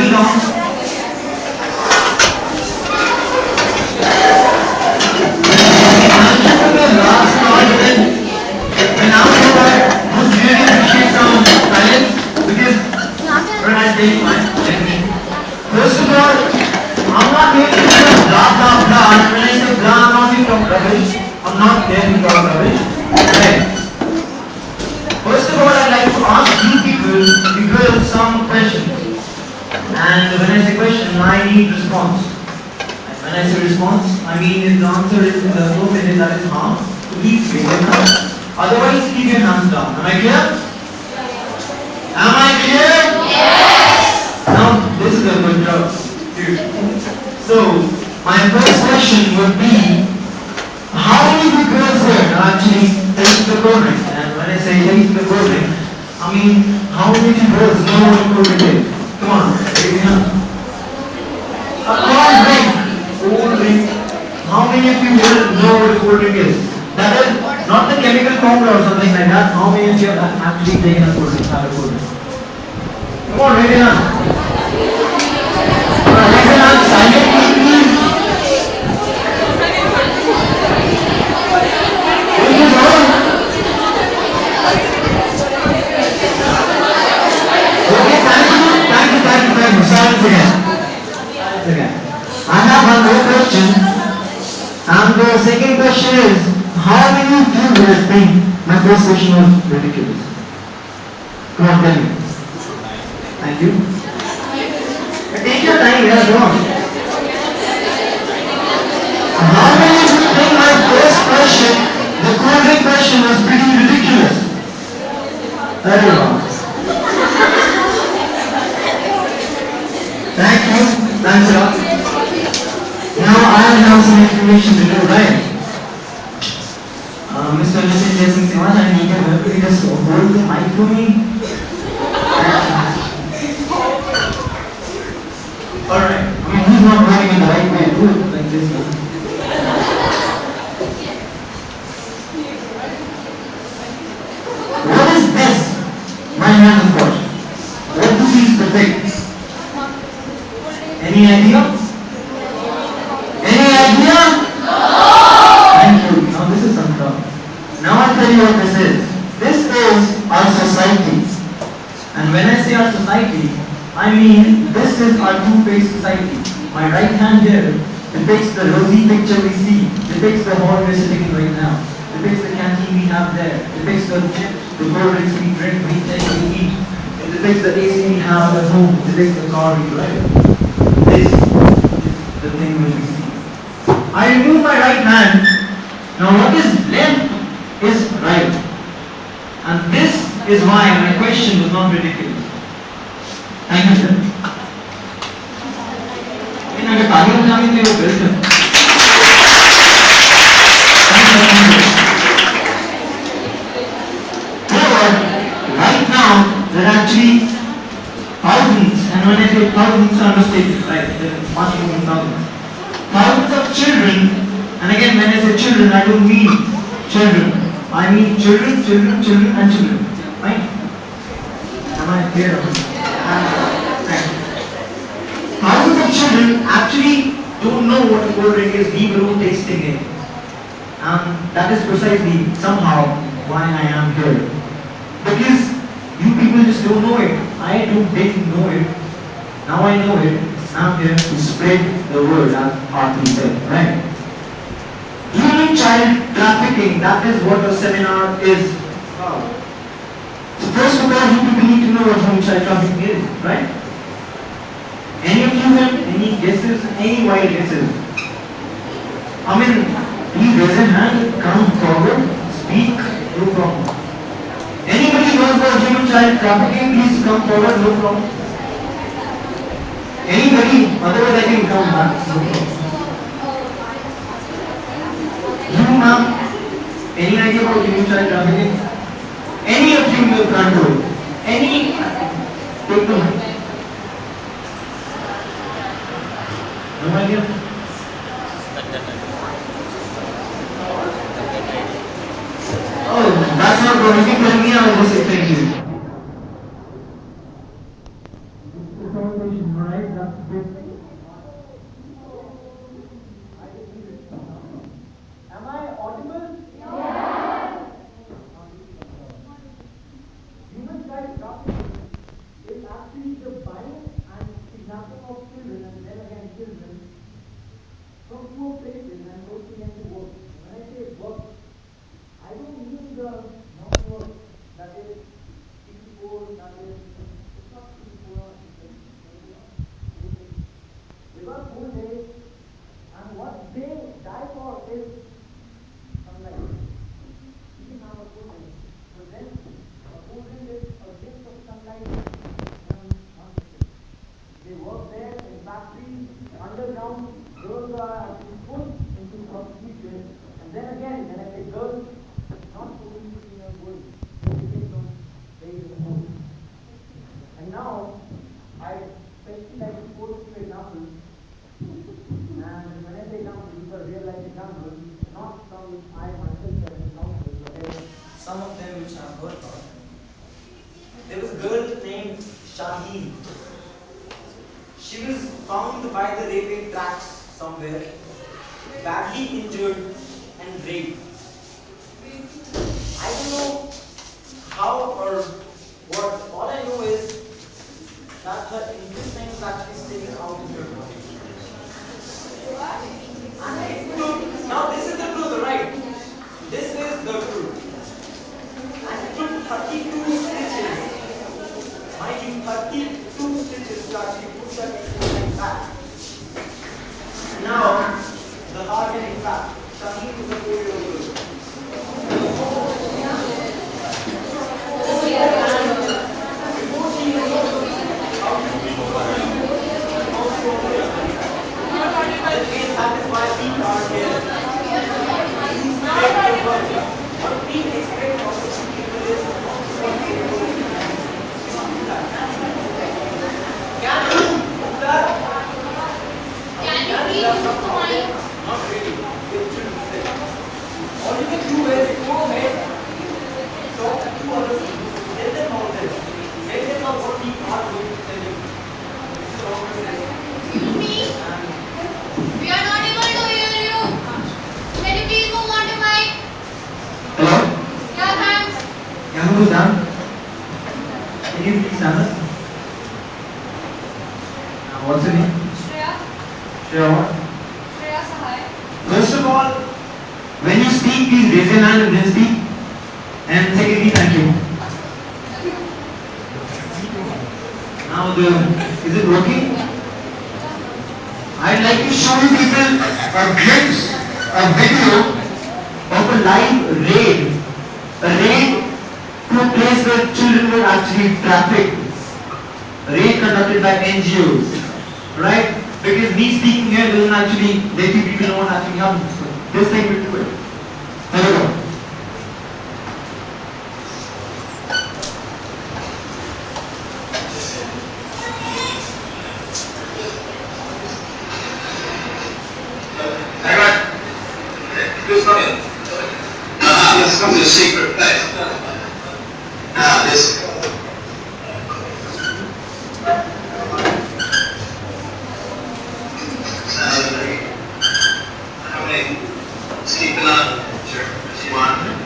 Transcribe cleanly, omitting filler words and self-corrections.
little long. Last thought then, and now you would really appreciate some silence because when I say mine, first of all, I'm not here to just blah blah blah. When I say blah, I'm not here to talk rubbish. I'm not there to talk rubbish. Right. First of all, I'd like to ask you people some questions. And when I say question, I need response. When I say response, I mean if the answer is in the 4 minutes, that is half. Please raise your hand. Otherwise, keep your hands down. Am I clear? Am I clear? Yes. Now, this is a good job. So, my first question would be, how many of you girls here are actually taking the code ring? And when I say taking the code ring, I mean, how many of you girls know what a code ring is? Come on, raise your hand. A code ring. Cold drink. How many of you will know what a cold drink is? That is not the chemical formula or something like that. How many of you have actually taken a cold drink? Have a cold drink? Come on, raise your hand. Raise your hand silently, please. Raise your hand. Okay, thank you. Silence again. Silence again. I have one more question, and the second question is, how many of you would think my first question was ridiculous? Come on, tell me. Thank you. But take your time, yeah, go on. How many of you think my first question, the cold drink question, was pretty ridiculous? Everyone. Thank you. Thanks a lot. Now I have some information to do, right? Mr. Nitin Jason Siwan, I need to just hold the mic for me. Alright, I mean, he's not going in the right way. Do it like this. What is this? My hand is watching. What do these depict? Any idea? Now I'll tell you what this is. This is our society. And when I say our society, I mean this is our two-faced society. My right hand here depicts the rosy picture we see, depicts the hall we're sitting in right now, depicts the canteen we have there, depicts the chips, the cold drinks we drink, we take, we eat. It depicts the AC we have at home, it depicts the car we drive. This is the thing which we see. I remove my right hand. Now what is left is right. And this is why my question was not ridiculous. Thank you, sir. Right now, there are actually thousands, and when I say thousands, I understated, right? There are much more than thousands. Thousands of children, and again, when I say children, I don't mean children. I mean children, and children. Right? Am I clear? Right. Thousands of children actually don't know what a cold drink is, leave alone tasting it. And that is precisely somehow why I am here. Because you people just don't know it. I didn't know it. Now I know it. I'm here to spread the word, as Arthur said. Right? Human child trafficking, that is what a seminar is about. So first of all, you people need to know what human child trafficking is, right? Any of you have any guesses, any wild guesses? I mean, please raise your hand, come forward, speak, no problem. Anybody knows about human child trafficking, please come forward, no problem. Anybody, otherwise I can come back, no problem. You, ma'am, any idea about human child trafficking? Any of you in the front row? Any? Take the mic. No idea? Oh, that's not good. You can tell me, I will just say thank you. It's a conversation, right? named Shaheen. She was found by the railway tracks somewhere, badly injured and raped. I don't know how or what. All I know is that her intestine was actually taken out of her body. And it's true. Now this is the truth, right? This is the truth. And it took 32 stitches. Mind you, 32 stitches to actually put that intestine back. And now the heart is intact. Shaheen is a 4-year-old girl. Before she even knows how to speak properly, the case that is why we are here. Take the work. What we expect of the people is what we do. Can you do that? Can you please use the mic? Not really. It should be said. All you can do is go ahead, talk to other people, tell them all this. Tell them about what we are going to tell you. This is all we say. Excuse me? We are not able to hear you. Can you please move on to mic? Hello? Yeah, thanks. Yeah, who's that? Can you please stand up? What's your name? Shreya. Shreya what? Shreya Sahai. First of all, when you speak, please raise your hand and then speak. And secondly, thank you. Now is it working? I'd like to show you people a glimpse, a video of a live raid. A raid to a place where children were actually trafficked. A raid conducted by NGOs. Right? Because me speaking here doesn't actually let you people know what actually happens. So this thing will do it. Here we go. Alright, do something. Let's come to the secret place. This. How many? Sleeping on? Sure. If you want.